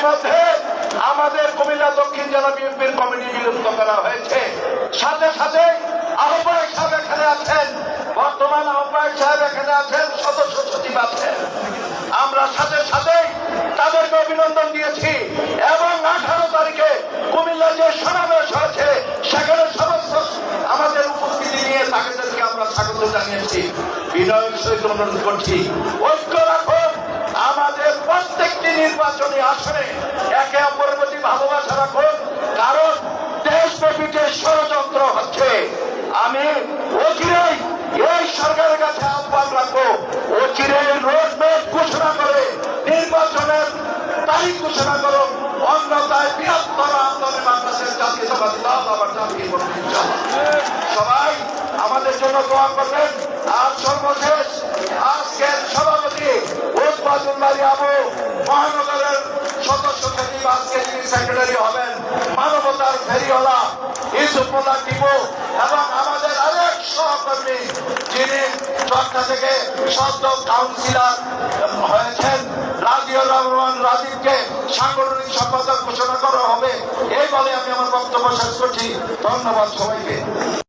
ইতিমধ্যে আমাদের কুমিল্লা দক্ষিণ জেলা বিএনপির কমিটি বিলুপ্ত করা হয়েছে। সাথে সাথে আহ্বায়ক সাহেব এখানে আছেন, বর্তমান আহ্বায়ক সাহেব এখানে আছেন, সদস্য সচিব আছেন। আমরা সাথে সাথে তাদেরকে অভিনন্দন দিয়েছি এবং 18 তারিখে কুমিল্লা যে সমাবেশ হয়েছে সেখানে সমস্ত আমাদের উপস্থিতি নিয়ে তাদেরকে আমরা স্বাগত জানিয়েছি। বিনয়ের সহিত অনুরোধ করছি, ঐক্য রাখুন। আমাদের প্রত্যেকটি নির্বাচনী আসনে একে অপরের প্রতি ভালোবাসা রাখুন, কারণ দেশব্যাপী যে ষড়যন্ত্র হচ্ছে, আমি অচিরেই এই সরকারের কাছে আহ্বান রাখবো, অচিরেই রোডম্যাপ ঘোষণা করে নির্বাচনের তারিখ ঘোষণা করুন, অন্যথায় বৃহত্তর আন্দোলনে বাংলাদেশের জাতীয়তাবাদী দল আবার জাতীয় করবে। সবাই আমাদের জন্য দোয়া করবেন। আর সর্বশেষ আজকের সভাপতি উসমানুল্লাহ আবু, মহানগরের সদস্য সচিব, আজকে যিনি সেক্রেটারি হবেন, মানবতার ফেরিওয়ালা ইউসুফুল্লাহ টিপু, এবং আমাদের আরেক সহকর্মী যিনি চট্টা থেকে সদ্য কাউন্সিলর হয়েছেন রাজিউর রহমান রাজীবকে সাংগঠনিক সম্পাদক ঘোষণা করা হবে। এই বলে আমি আমার বক্তব্য শেষ করছি। ধন্যবাদ সবাইকে।